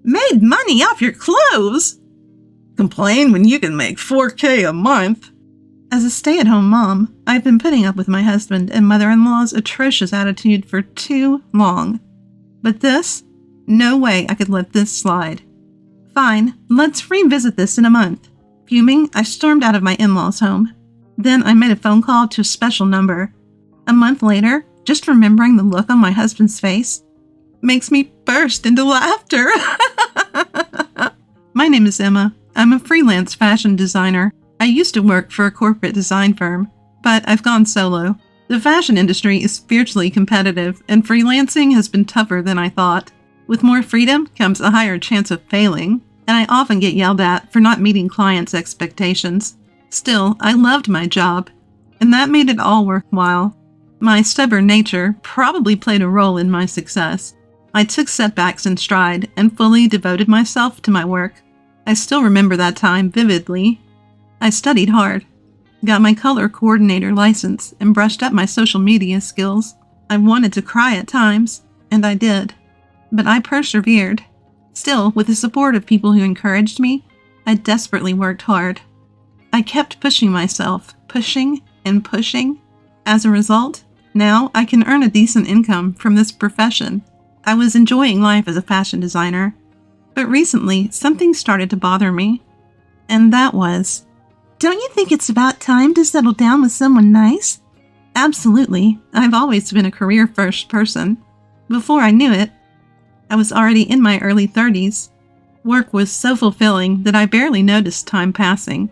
Made money off your clothes? Complain when you can make $4,000 a month. As a stay-at-home mom, I've been putting up with my husband and mother-in-law's atrocious attitude for too long. But this? No way I could let this slide. Fine, let's revisit this in a month. Fuming, I stormed out of my in-laws' home. Then I made a phone call to a special number. A month later, just remembering the look on my husband's face makes me burst into laughter. My name is Emma. I'm a freelance fashion designer. I used to work for a corporate design firm, but I've gone solo. The fashion industry is fiercely competitive, and freelancing has been tougher than I thought. With more freedom comes a higher chance of failing, and I often get yelled at for not meeting clients' expectations. Still, I loved my job, and that made it all worthwhile. My stubborn nature probably played a role in my success. I took setbacks in stride and fully devoted myself to my work. I still remember that time vividly. I studied hard, got my color coordinator license, and brushed up my social media skills. I wanted to cry at times, and I did. But I persevered. Still, with the support of people who encouraged me, I desperately worked hard. I kept pushing myself, pushing and pushing. As a result, now I can earn a decent income from this profession. I was enjoying life as a fashion designer, but recently something started to bother me, and that was, don't you think it's about time to settle down with someone nice? Absolutely. I've always been a career-first person. Before I knew it, I was already in my early 30s. Work was so fulfilling that I barely noticed time passing.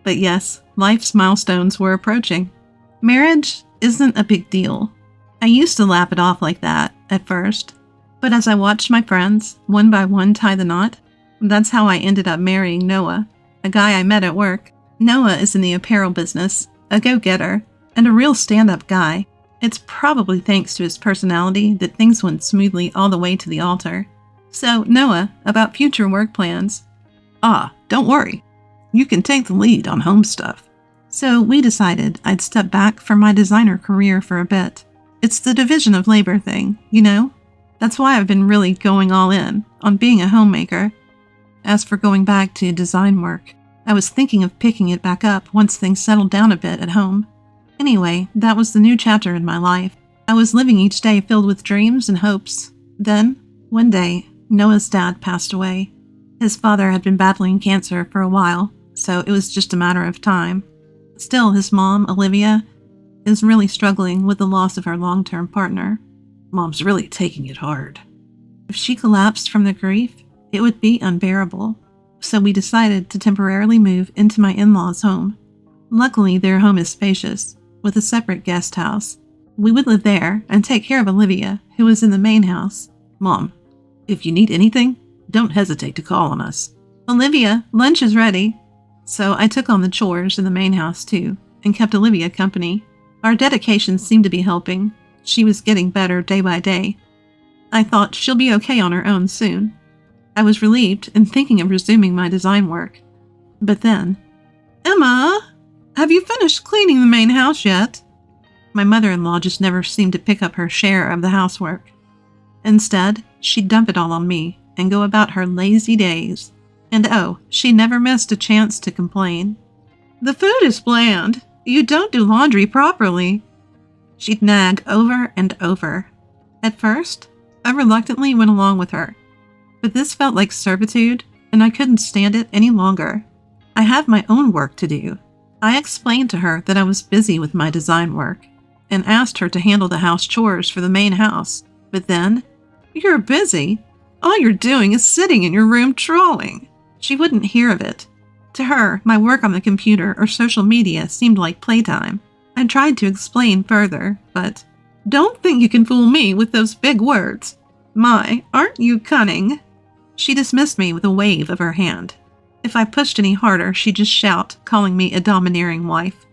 But yes, life's milestones were approaching. Marriage isn't a big deal. I used to laugh it off like that at first, but as I watched my friends, one by one, tie the knot, that's how I ended up marrying Noah, a guy I met at work. Noah is in the apparel business, a go-getter, and a real stand-up guy. It's probably thanks to his personality that things went smoothly all the way to the altar. So, Noah, about future work plans. Don't worry. You can take the lead on home stuff. So we decided I'd step back from my designer career for a bit. It's the division of labor thing, you know? That's why I've been really going all in on being a homemaker. As for going back to design work, I was thinking of picking it back up once things settled down a bit at home. Anyway, that was the new chapter in my life. I was living each day filled with dreams and hopes. Then, one day, Noah's dad passed away. His father had been battling cancer for a while, so it was just a matter of time. Still, his mom, Olivia, is really struggling with the loss of her long-term partner. Mom's really taking it hard. If she collapsed from the grief, it would be unbearable. So we decided to temporarily move into my in-laws' home. Luckily, their home is spacious, with a separate guest house. We would live there and take care of Olivia, who was in the main house. Mom, if you need anything, don't hesitate to call on us. Olivia, lunch is ready. So I took on the chores in the main house too, and kept Olivia company. Our dedication seemed to be helping. She was getting better day by day. I thought she'll be okay on her own soon. I was relieved and thinking of resuming my design work. But then, Emma, have you finished cleaning the main house yet? My mother-in-law just never seemed to pick up her share of the housework. Instead, she'd dump it all on me and go about her lazy days. And she never missed a chance to complain. The food is bland. You don't do laundry properly. She'd nag over and over. At first, I reluctantly went along with her. But this felt like servitude, and I couldn't stand it any longer. I have my own work to do. I explained to her that I was busy with my design work, and asked her to handle the house chores for the main house. But then, you're busy. All you're doing is sitting in your room trolling. She wouldn't hear of it. To her, my work on the computer or social media seemed like playtime. I tried to explain further, but don't think you can fool me with those big words. My, aren't you cunning? She dismissed me with a wave of her hand. If I pushed any harder, she'd just shout, calling me a domineering wife.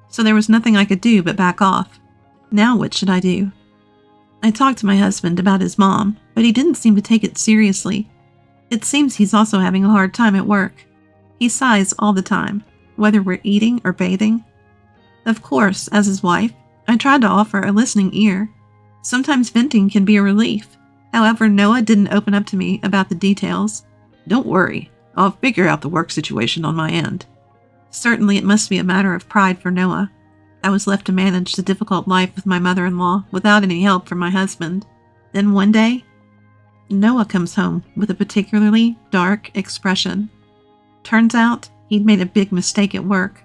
So there was nothing I could do but back off. Now what should I do? I talked to my husband about his mom, but he didn't seem to take it seriously. It seems he's also having a hard time at work. He sighs all the time, whether we're eating or bathing. Of course, as his wife, I tried to offer a listening ear. Sometimes venting can be a relief. However, Noah didn't open up to me about the details. Don't worry, I'll figure out the work situation on my end. Certainly it must be a matter of pride for Noah. I was left to manage the difficult life with my mother-in-law without any help from my husband. Then one day, Noah comes home with a particularly dark expression. Turns out he'd made a big mistake at work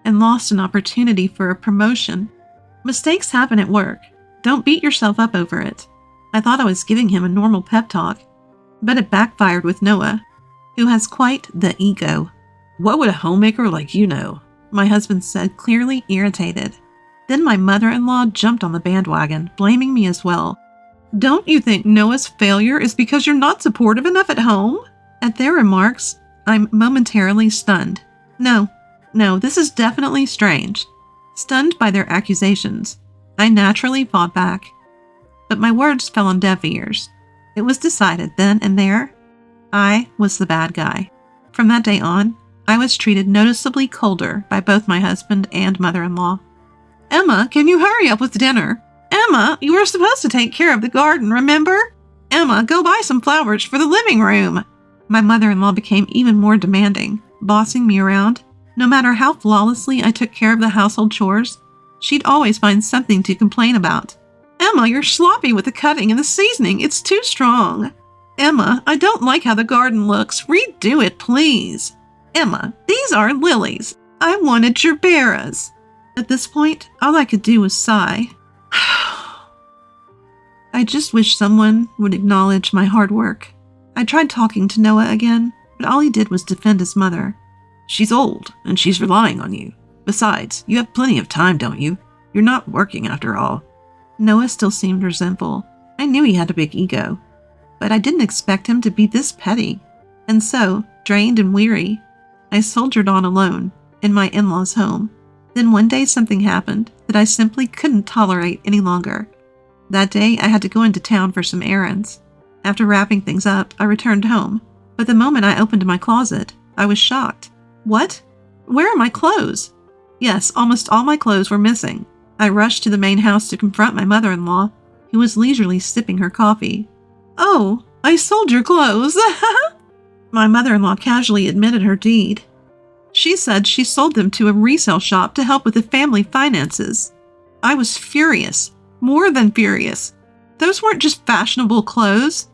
and lost an opportunity for a promotion. Mistakes happen at work. Don't beat yourself up over it. I thought I was giving him a normal pep talk, but it backfired with Noah, who has quite the ego. What would a homemaker like you know? My husband said, clearly irritated. Then my mother-in-law jumped on the bandwagon, blaming me as well. Don't you think Noah's failure is because you're not supportive enough at home? At their remarks, I'm momentarily stunned. No, this is definitely strange. Stunned by their accusations, I naturally fought back. But my words fell on deaf ears. It was decided then and there, I was the bad guy. From that day on, I was treated noticeably colder by both my husband and mother-in-law. Emma, can you hurry up with dinner? Emma, you were supposed to take care of the garden, remember? Emma, go buy some flowers for the living room. My mother-in-law became even more demanding, bossing me around. No matter how flawlessly I took care of the household chores, she'd always find something to complain about. Emma, you're sloppy with the cutting and the seasoning. It's too strong. Emma, I don't like how the garden looks. Redo it, please. Emma, these are lilies. I wanted gerberas. At this point, all I could do was sigh. I just wish someone would acknowledge my hard work. I tried talking to Noah again, but all he did was defend his mother. She's old, and she's relying on you. Besides, you have plenty of time, don't you? You're not working after all. Noah still seemed resentful. I knew he had a big ego, but I didn't expect him to be this petty. And so, drained and weary, I soldiered on alone in my in-laws' home. Then one day something happened that I simply couldn't tolerate any longer. That day, I had to go into town for some errands. After wrapping things up, I returned home. But the moment I opened my closet, I was shocked. What? Where are my clothes? Yes, almost all my clothes were missing. I rushed to the main house to confront my mother-in-law, who was leisurely sipping her coffee. Oh, I sold your clothes. My mother-in-law casually admitted her deed. She said she sold them to a resale shop to help with the family finances. I was furious, more than furious. Those weren't just fashionable clothes.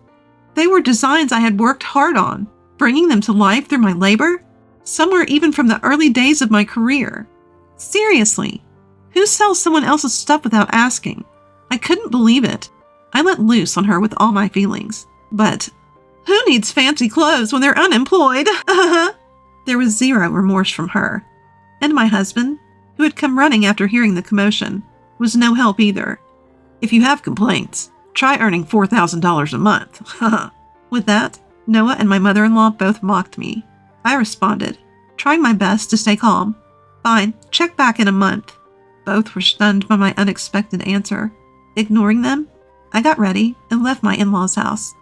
They were designs I had worked hard on, bringing them to life through my labor. Some were even from the early days of my career. Seriously, who sells someone else's stuff without asking? I couldn't believe it. I let loose on her with all my feelings. But who needs fancy clothes when they're unemployed? There was zero remorse from her. And my husband, who had come running after hearing the commotion, was no help either. If you have complaints, try earning $4,000 a month. With that, Noah and my mother-in-law both mocked me. I responded, trying my best to stay calm. Fine, check back in a month. Both were stunned by my unexpected answer. Ignoring them, I got ready and left my in-laws' house.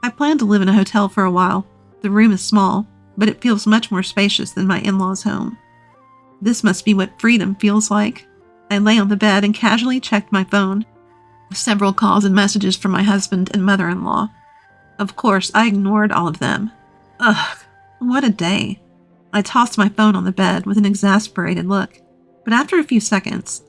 I plan to live in a hotel for a while. The room is small, but it feels much more spacious than my in-laws' home. This must be what freedom feels like. I lay on the bed and casually checked my phone. Several calls and messages from my husband and mother-in-law. Of course, I ignored all of them. Ugh, what a day. I tossed my phone on the bed with an exasperated look, but after a few seconds,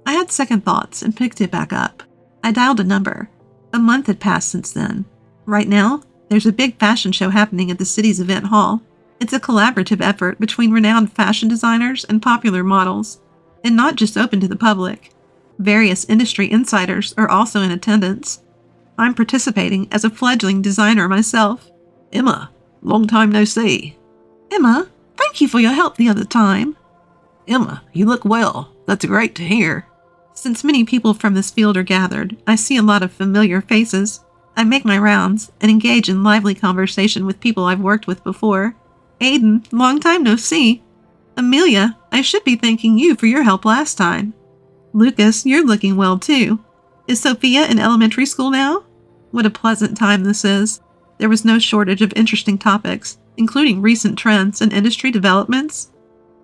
I had second thoughts and picked it back up. I dialed a number. A month had passed since then. Right now, there's a big fashion show happening at the city's event hall. It's a collaborative effort between renowned fashion designers and popular models, and not just open to the public. Various industry insiders are also in attendance. I'm participating as a fledgling designer myself. Emma, long time no see. Emma, thank you for your help the other time. Emma, you look well. That's great to hear. Since many people from this field are gathered, I see a lot of familiar faces. I make my rounds and engage in lively conversation with people I've worked with before. Aiden, long time no see. Amelia, I should be thanking you for your help last time. Lucas, you're looking well too. Is Sophia in elementary school now? What a pleasant time this is. There was no shortage of interesting topics, including recent trends and industry developments.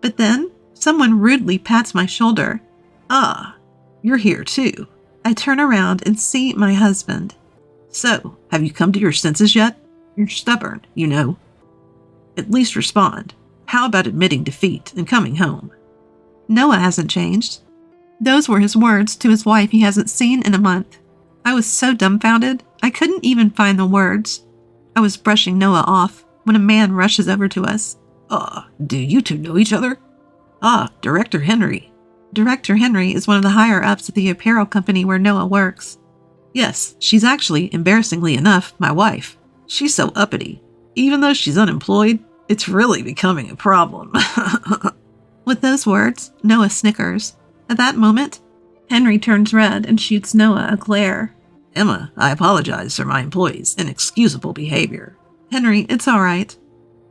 But then, someone rudely pats my shoulder. Ah, you're here too. I turn around and see my husband. So, have you come to your senses yet? You're stubborn, you know. At least respond. How about admitting defeat and coming home? Noah hasn't changed. Those were his words to his wife he hasn't seen in a month. I was so dumbfounded, I couldn't even find the words. I was brushing Noah off when a man rushes over to us. Do you two know each other? Director Henry. Director Henry is one of the higher-ups at the apparel company where Noah works. Yes, she's actually, embarrassingly enough, my wife. She's so uppity. Even though she's unemployed, it's really becoming a problem. With those words, Noah snickers. At that moment, Henry turns red and shoots Noah a glare. Emma, I apologize for my employee's inexcusable behavior. Henry, it's all right.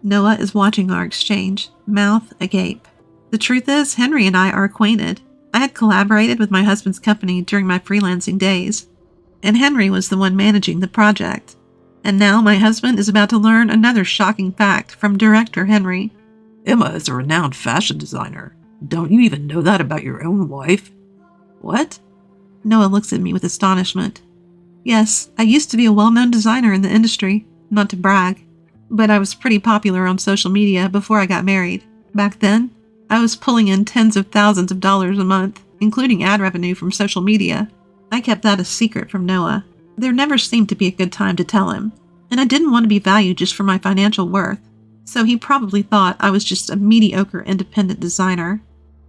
Noah is watching our exchange, mouth agape. The truth is, Henry and I are acquainted. I had collaborated with my husband's company during my freelancing days, and Henry was the one managing the project. And now my husband is about to learn another shocking fact from Director Henry. Emma is a renowned fashion designer. Don't you even know that about your own wife? What? Noah looks at me with astonishment. Yes, I used to be a well-known designer in the industry, not to brag, but I was pretty popular on social media before I got married. Back then, I was pulling in tens of thousands of dollars a month, including ad revenue from social media. I kept that a secret from Noah. There never seemed to be a good time to tell him, and I didn't want to be valued just for my financial worth, so he probably thought I was just a mediocre independent designer.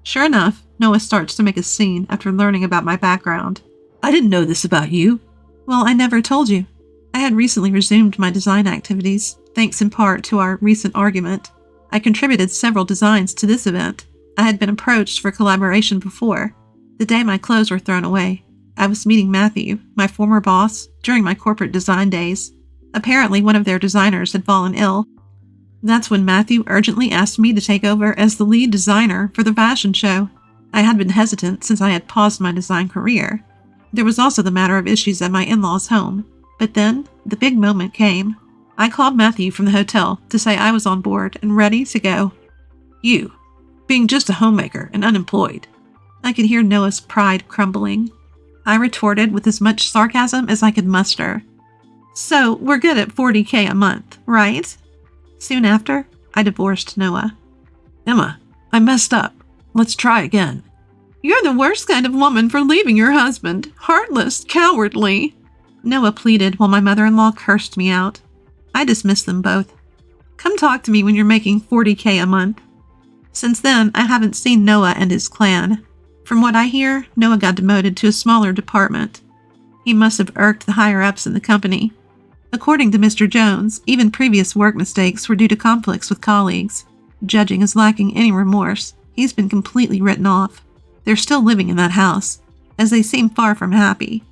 Sure enough, Noah starts to make a scene after learning about my background. I didn't know this about you. Well, I never told you. I had recently resumed my design activities, thanks in part to our recent argument. I contributed several designs to this event. I had been approached for collaboration before. The day my clothes were thrown away, I was meeting Matthew, my former boss, during my corporate design days. Apparently, one of their designers had fallen ill. That's when Matthew urgently asked me to take over as the lead designer for the fashion show. I had been hesitant since I had paused my design career. There was also the matter of issues at my in-laws' home. But then, the big moment came. I called Matthew from the hotel to say I was on board and ready to go. You, being just a homemaker and unemployed. I could hear Noah's pride crumbling. I retorted with as much sarcasm as I could muster. So, we're good at $40K a month, right? Soon after, I divorced Noah. Emma, I messed up. Let's try again. You're the worst kind of woman for leaving your husband. Heartless, cowardly. Noah pleaded while my mother-in-law cursed me out. I dismissed them both. Come talk to me when you're making $40K a month. Since then, I haven't seen Noah and his clan. From what I hear, Noah got demoted to a smaller department. He must have irked the higher-ups in the company. According to Mr. Jones, even previous work mistakes were due to conflicts with colleagues. Judging as lacking any remorse, he's been completely written off. They're still living in that house, as they seem far from happy.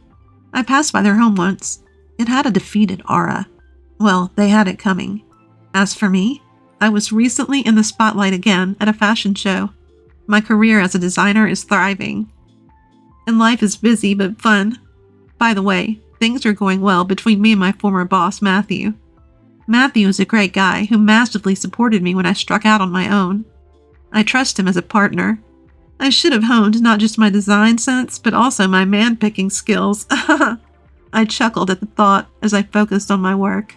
I passed by their home once. It had a defeated aura. Well, they had it coming. As for me, I was recently in the spotlight again at a fashion show. My career as a designer is thriving. And life is busy but fun. By the way, things are going well between me and my former boss, Matthew. Matthew is a great guy who massively supported me when I struck out on my own. I trust him as a partner. I should have honed not just my design sense, but also my man-picking skills. I chuckled at the thought as I focused on my work.